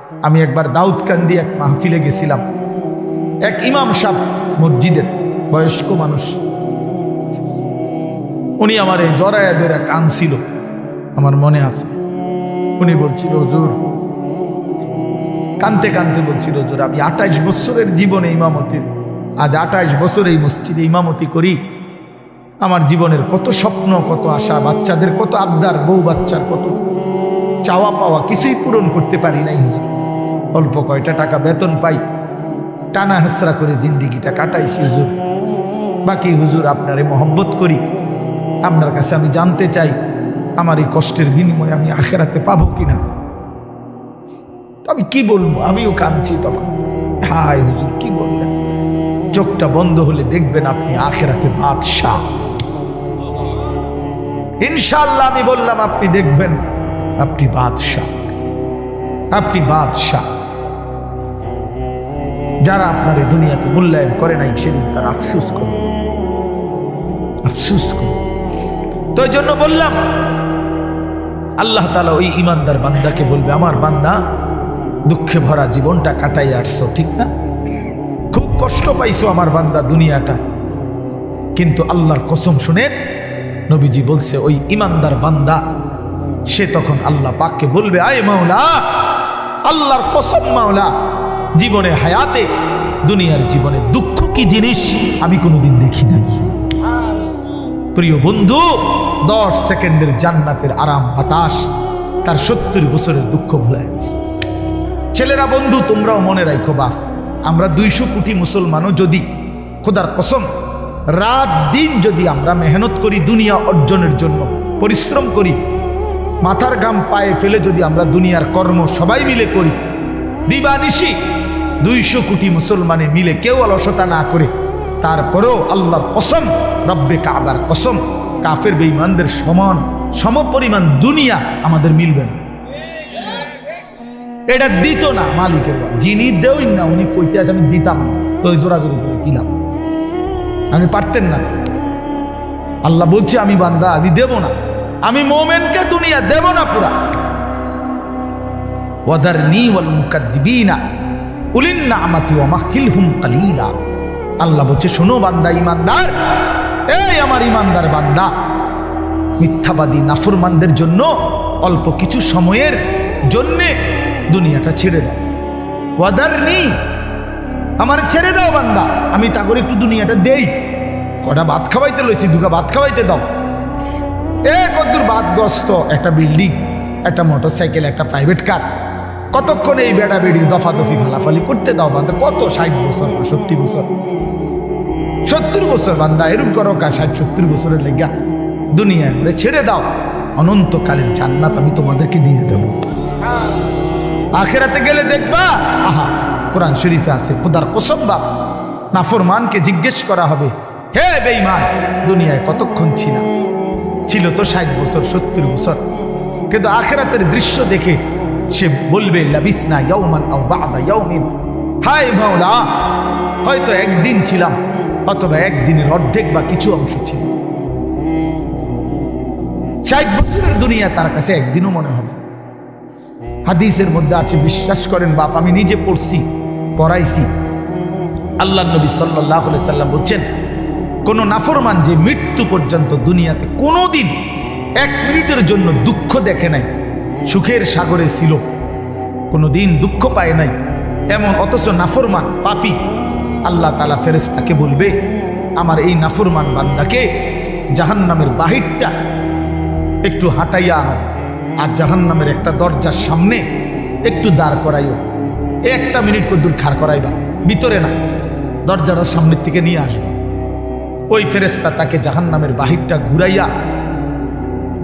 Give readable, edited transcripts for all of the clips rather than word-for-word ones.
আমি একবার দাউদকান্দি এক মাহফিলে গেছিলাম। এক ইমাম সাহেব মসজিদের বয়স্ক মানুষ, উনি আমার এই জড়ায়া ধরে কাঁদছিল, আমার মনে আছে। উনি বলছিল, হুজুর, কানতে কানতে বলছিল, হুজুর, আমি 28 বছরের জীবনে ইমামতির, আজ 28 বছর এই মসজিদে ইমামতি করি। আমার জীবনের কত স্বপ্ন, কত আশা, বাচ্চাদের কত আবদার, বউ বাচ্চার কত চাওয়া পাওয়া, কিছুই পূরণ করতে পারি নাই হুজুর। অল্প কয়টা টাকা বেতন পাই, টানা হেসরা করে জিন্দিগিটা কাটাইছি হুজুর। বাকি হুজুর আপনারে মহব্বত করি, আপনার কাছে আমি জানতে চাই আমার এই কষ্টের বিনিময়ে আমি আখেরাতে পাবো কিনা। আমি কি বলবো, আমিও কাঁদছি তখন। হায় হুজুর, কি বললেন? চোখটা বন্ধ হলে দেখবেন আপনি আখেরাতে বাদশাহ। ইনশাআল্লাহ আমি বললাম, আপনি দেখবেন আপনি বাদশাহ, আপনি বাদশাহ। যারা আপনার এই দুনিয়াতে মূল্যায়ন করে নাই, সেদিন তারা আফসোস করে, আফসোস করে। তো এই জন্য বললাম, আল্লাহ তাআলা ওই ইমানদার বান্দাকে বলবে, আমার বান্দা, দুঃখে ভরা জীবনটা কাটাই আসছো, ঠিক না? খুব কষ্ট পাইছো আমার বান্দা দুনিয়াটা, কিন্তু আল্লাহর কসম শুনেন, নবীজি বলছে ওই ইমানদার বান্দা সে তখন আল্লাহ পাককে বলবে, আয় মাওলা, আল্লাহর কসম মাওলা, জীবনে হায়াতে, দুনিয়ার জীবনে দুঃখ কি জিনিস আমি কোনোদিন দেখি নাই। প্রিয় বন্ধু, 10 সেকেন্ডের জান্নাতের আরাম বাতাস তার 70 বছরের দুঃখ ভুলায়। ছেলেরা, বন্ধু, তোমরাও মনে রাখো, বাপ, আমরা 200 কোটি মুসলমানও যদি খোদার কসম রাত দিন যদি আমরা মেহনত করি, দুনিয়া অর্জনের জন্য পরিশ্রম করি, মাথার ঘাম পায়ে ফেলে যদি আমরা দুনিয়ার কর্ম সবাই মিলে করি, দিবানিশি 200 কোটি মুসলমানে মিলে কেউ অলসতা না করে, তারপরেও আল্লাহর কসম, রব্বে কাবার কসম, কাফের বেঈমানদের সমান সমপরিমাণ দুনিয়া আমাদের মিলবে না। এটা দিত না মালিকের, যিনি দেওই না উনি কইতে আছে আমি দিতাম না, তো জোরাজোরি করে দিলাম, আমি পারতেন না। আল্লাহ বলছে, আমি বান্দা, আমি দেব না, আমি মোমেনকে দুনিয়া দেব না পুরা। ওয়াদারনি ওয়াল মুকাদ্দিবিনা উলিন নি'মাতি ওয়া মাহিলহুম কালিলা। আল্লাহ বলছে, শোনো বান্দা ইমানদার, এই আমার ইমানদার বান্দা, মিথ্যাবাদী নাফরমানদের জন্য অল্প কিছু সময়ের জন্যে দুনিয়াটা ছেড়ে দাও। ওয়াদারনি, আমার ছেড়ে দাও বান্দা, আমি তা করে একটু দুনিয়াটা দেই। কটা ভাত খাওয়াইতে লইছি, দুগা ভাত খাওয়াইতে দাও। কতদূর বাদগ্রস্ত একটা বিল্ডিং, একটা মোটরসাইকেল, একটা প্রাইভেট কার, কতক্ষণ এই বেড়া বেড়ি দফাদফি ফালাফালি করতে দাও বান্দা। কত 60 বছর, 65 বছর, 70 বছর বান্দা, এরকম করো কা 60-70 বছরের লেগা দুনিয়া করে ছেড়ে দাও। অনন্তকালের জান্নাত আমি তোমাদেরকে দিয়ে দেব। আখেরাতে গেলে দেখবা, আহা, কোরআন শরীফে আছে, খোদার কসম বাপ, নাফরমানকে জিজ্ঞেস করা হবে, হে বেঈমান, দুনিয়ায় কতক্ষণ ছিল তো 60 বছর, 70 বছর, কিন্তু আখেরাতের দৃশ্য দেখে সে বলবে, লাবিসনা ইয়াওমান আও বা'দা ইয়াওমিন, হায় মাওলা, হয়তো একদিন ছিলাম, অথবা একদিনের অর্ধেক বা কিছু অংশ ছিল। 60 বছরের দুনিয়া তার কাছে একদিনও মনে হবে। হাদিসের মধ্যে আছে, বিশ্বাস করেন বাপ, আমি নিজে পড়ছি, পড়াইছি, আল্লাহর নবী সাল্লাল্লাহু আলাইহি সাল্লাম বলছেন, কোন নাফরমান যে মৃত্যু পর্যন্ত দুনিয়াতে কোনোদিন 1 মিনিটের জন্য দুঃখ দেখে নাই, সুখের সাগরে ছিল, কোনোদিন দুঃখ পায় নাই, এমন অথচ নাফরমান পাপী, আল্লাহ তাআলা ফেরেশতাকে বলবে, আমার এই নাফরমান বান্দাকে জাহান্নামের বাহিরটা একটু হাঁটাইয়া আনো, আর জাহান্নামের একটা দরজার সামনে একটু দাঁড় করাইও। 1 মিনিট কদ্দুর খাড় করাইবা, ভিতরে না, দরজার সামনের থেকে নিয়ে আসবা। ওই ফেরেশতা তাকে জাহান্নামের বাহিরটা ঘুরাইয়া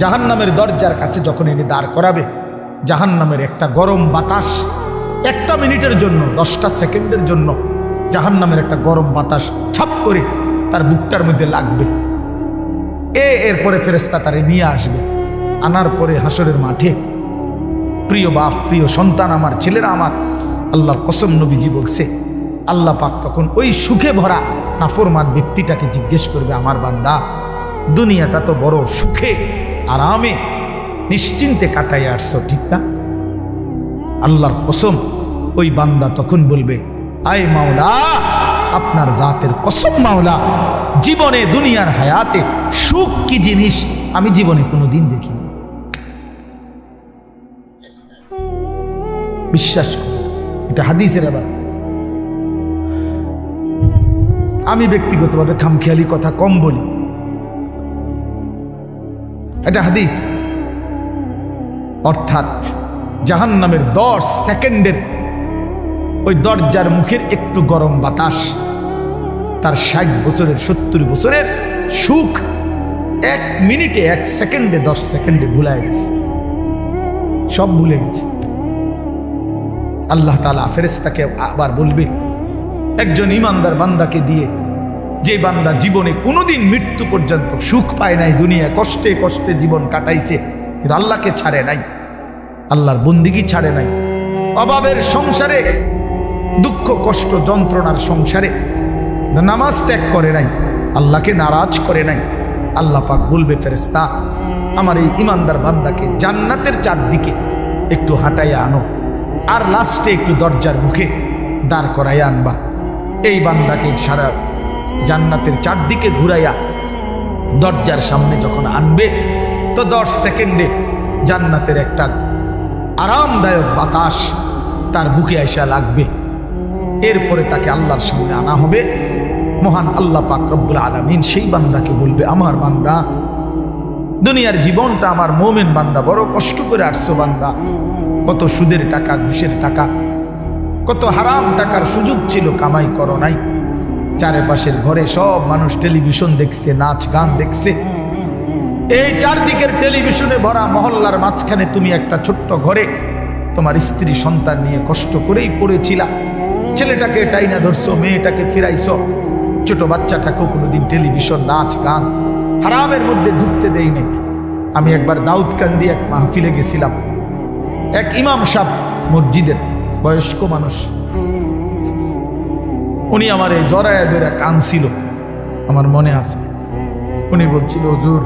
জাহান্নামের দরজার কাছে যখন এনে দাঁড় করাবে, জাহান্নামের একটা গরম বাতাস 1 মিনিটের জন্য, 10টা সেকেন্ডের জন্য জাহান্নামের একটা গরম বাতাস ছাপ করে তার বুকটার মধ্যে লাগবে। এরপরে ফেরেশতা তারে নিয়ে আসবে, আনার পরে হাসরের মাঠে, প্রিয় বাপ, প্রিয় সন্তান আমার, ছেলেরা আমার, আল্লাহর কসম নবীজি বলছে, আল্লাহ পাক তখন ওই সুখে ভরা নাফরমান ব্যক্তিটাকে জিজ্ঞেস করবে, আমার বান্দা, দুনিয়াটা তো বড় সুখে আরামে নিশ্চিন্তে কাটাই আসছো, ঠিক না? আল্লাহর কসম ওই বান্দা তখন বলবে, আয় মাওলা, আপনার জাতের কসম মাওলা, জীবনে দুনিয়ার হায়াতে সুখ কি জিনিস আমি জীবনে কোনোদিন দেখিনি। বিশ্বাস করি, এটা হাদিসের। আবার আমি ব্যক্তিগতভাবে খামখেয়ালি কথা কম বলি, এটা হাদিস। অর্থাৎ জাহান্নামের 10 সেকেন্ডের ওই দরজার মুখের একটু গরম বাতাস তার 60 বছরের 70 বছরের সুখ 1 মিনিটে 1 সেকেন্ডে 10 সেকেন্ডে ভুলে গেছে, সব ভুলে গেছে। আল্লাহ তাআলা ফেরেশতাকে আবার বলবে একজন ইমানদার বান্দাকে দিয়ে, যে বান্দা জীবনে কোনোদিন মৃত্যু পর্যন্ত সুখ পায় নাই, দুনিয়া কষ্টে কষ্টে জীবন কাটাইছে, কিন্তু আল্লাহকে ছাড়ে নাই, আল্লাহর বন্দিগি ছাড়ে নাই, অভাবের সংসারে, দুঃখ কষ্ট যন্ত্রণার সংসারে নামাজ ত্যাগ করে নাই, আল্লাহকে নারাজ করে নাই। আল্লাহ পাক বলবে, ফেরেশতা আমার এই ইমানদার বান্দাকে জান্নাতের চারদিকে একটু হাঁটাইয়া আনো, আর লাস্টে একটু দরজার মুখে দাঁড় করাইয়া আনবা। এই বান্দাকে সারা জান্নাতের চারদিকে ঘুরাইয়া দরজার সামনে যখন আনবে, তো 10 সেকেন্ডে জান্নাতের একটা আরামদায়ক বাতাস তার বুকে আইসা লাগবে। এরপরে তাকে আল্লাহর সামনে আনা হবে। মহান আল্লাহ পাক রব্বুল আলামিন সেই বান্দাকে বলবে, আমার বান্দা, দুনিয়ার জীবনটা আমার মুমিন বান্দা বড় কষ্ট করে আসছো বান্দা, কত সুদের টাকা, ঘুষের টাকা, কত হারাম টাকার সুযোগ ছিল, কামাই করো নাই। চারপাশের ঘরে সব মানুষ টেলিভিশন দেখছে, নাচ গান দেখছে, এই চারদিকের টেলিভিশনে ভরা মহল্লার মাঝখানে তুমি একটা ছোট্ট ঘরে তোমার স্ত্রী সন্তান নিয়ে কষ্ট করেই পড়েছিলা। ছেলেটাকে টাইনা ধরছো, মেয়েটাকে ফিরাইছো, ছোট বাচ্চাটাকেও কোনোদিন টেলিভিশন, নাচ গান, হারামের মধ্যে ঢুকতে দেই নাই। আমি একবার দাউদকান্দি এক মাহফিলে গেছিলাম, এক ইমাম সাহেব মসজিদের বয়স্ক মানুষ, উনি আমার এই জড়ায় ধরে কাঁদছিল, আমার মনে আছে। উনি বলছিল, হুজুর,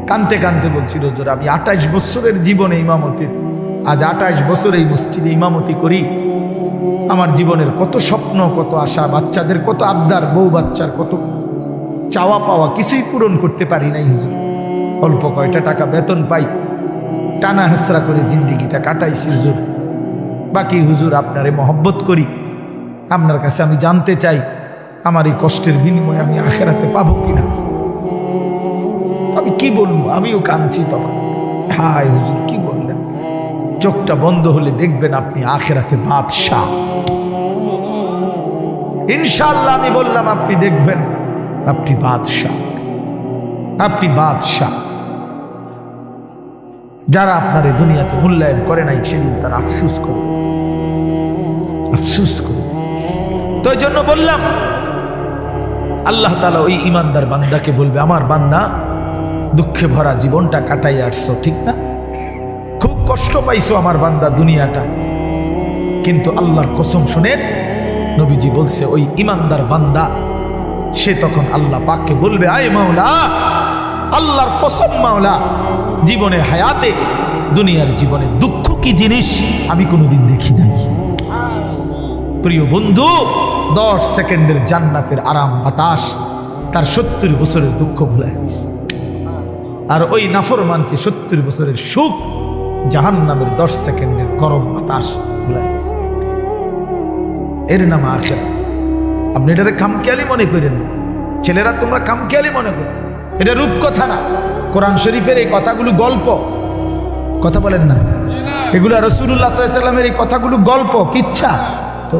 কানতে কানতে বলছিল, হুজুর আমি 28 বছরের জীবনে ইমামতি, আজ 28 বছর এই মসজিদে ইমামতি করি, আমার জীবনের কত স্বপ্ন, কত আশা, বাচ্চাদের কত আবদার, বউ বাচ্চার কত চাওয়া পাওয়া, কিছুই পূরণ করতে পারি নাই হুজুর। অল্প কয়টা টাকা বেতন পাই, টানা হেসরা করে জিন্দিগিটা কাটাইছি হুজুর। বাকি হুজুর আপনারে মহব্বত করি, আপনার কাছে আমি জানতে চাই আমার এই কষ্টের বিনিময়ে আমি আখেরাতে পাবো কিনা। আমি কি বলবো, আমিও কাঁদছি তখন। হায় হুজুর, কি বললেন? চোখটা বন্ধ হলে দেখবেন আপনি আখেরাতে বাদশাহ। ইনশাআল্লাহ আমি বললাম, আপনি দেখবেন আপনি বাদশাহ, আপনি বাদশাহ। যারা আপনার এই দুনিয়াতে মূল্যায়ন করে নাই, সেদিন তারা আফসুস করে, আফসুস করে। তো এই জন্য বললাম, আল্লাহ তাআলা ওই ইমানদার বান্দাকে বলবে, আমার বান্দা, দুঃখে ভরা জীবনটা কাটাই আসছো, ঠিক না? খুব কষ্ট পাইছো আমার বান্দা দুনিয়াটা, কিন্তু আল্লাহর কসম শুনেন, নবীজি বলছে ওই ইমানদার বান্দা সে তখন আল্লাহ পাককে বলবে, আয় মাওলা, আল্লাহর কসম মাওলা, জীবনে হায়াতে, দুনিয়ার জীবনে দুঃখ কি জিনিস আমি কোনোদিন দেখি নাই। প্রিয় বন্ধু, 10 সেকেন্ডের জান্নাতের আরাম বাতাস তার 70 বছরের দুঃখ ভুলে গেছে। আর ওই নাফরমানকে 70 বছরের সুখ জাহান্নামের 10 সেকেন্ডের গরম বাতাস ভুলে গেছে। এর নাম আখিরাত। আপনি এটাকে খামখেয়ালি মনে করেন, ছেলেরা তোমরা খামখেয়ালি মনে করো, এটা রূপকথা না। কোরআন শরীফের এই কথাগুলো গল্প, কথা বলেন না, এগুলো রাসূলুল্লাহ সাল্লাল্লাহু আলাইহি ওয়াসাল্লামের এই কথাগুলো গল্প, কিচ্ছা। তো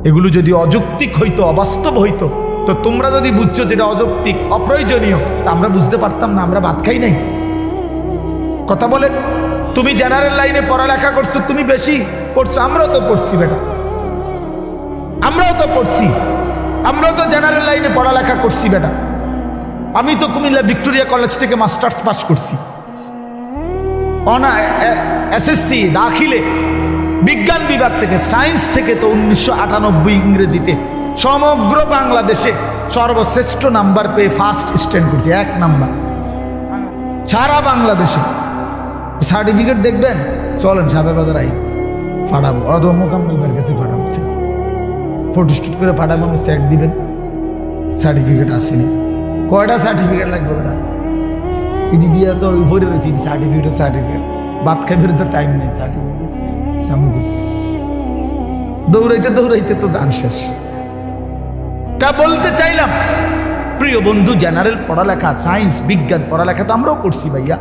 এগুলো যদি অযৌক্তিক হইতো, অবাস্তব হইতো, তো তোমরা যদি বুঝছো যেটা অযৌক্তিক, অপ্রয়োজনীয়, তা আমরা বুঝতে পারতাম না, আমরা ভাত খাই নাই। কথা বলেন, তুমি জেনারেল লাইনে পড়ালেখা করছো, তুমি বেশি পড়ছো, আমরাও তো পড়ছি বেটা, আমরাও তো পড়ছি, আমরাও তো জেনারেল লাইনে পড়ালেখা করছি বেটা। আমি তো কুমিল্লা ভিক্টোরিয়া কলেজ থেকে মাস্টার্স পাস করছি, এসএসসি দাখিলে বিজ্ঞান বিভাগ থেকে, সায়েন্স থেকে তো 1998 ইংরেজিতে সমগ্র বাংলাদেশে সর্বশ্রেষ্ঠ নাম্বার পেয়ে ফার্স্ট স্ট্যান্ড করছি, 1 নাম্বার সারা বাংলাদেশে। সার্টিফিকেট দেখবেন, চলেন সাবের বাজার আই ফাটাবো, অথবা মোকাম্মেল ভাইয়ের কাছে ফাটাবো, ফটোস্টুট করে ফাটাবো, আমি চেক দিবেন, সার্টিফিকেট আসেনি। কয়টা সার্টিফিকেট লাগবে না, পিডি দিয়ে তো ভরে রয়েছি সার্টিফিকেট, ভাত খাইবে তো টাইম নেই, সার্টিফিকেট সামনে দৌড়াইতে তো জান শেষ। তা বলতে চাইলাম প্রিয় বন্ধু, জেনারেল পড়ালেখা, সায়েন্স বিজ্ঞান পড়ালেখা তো আমরাও করছি ভাইয়া,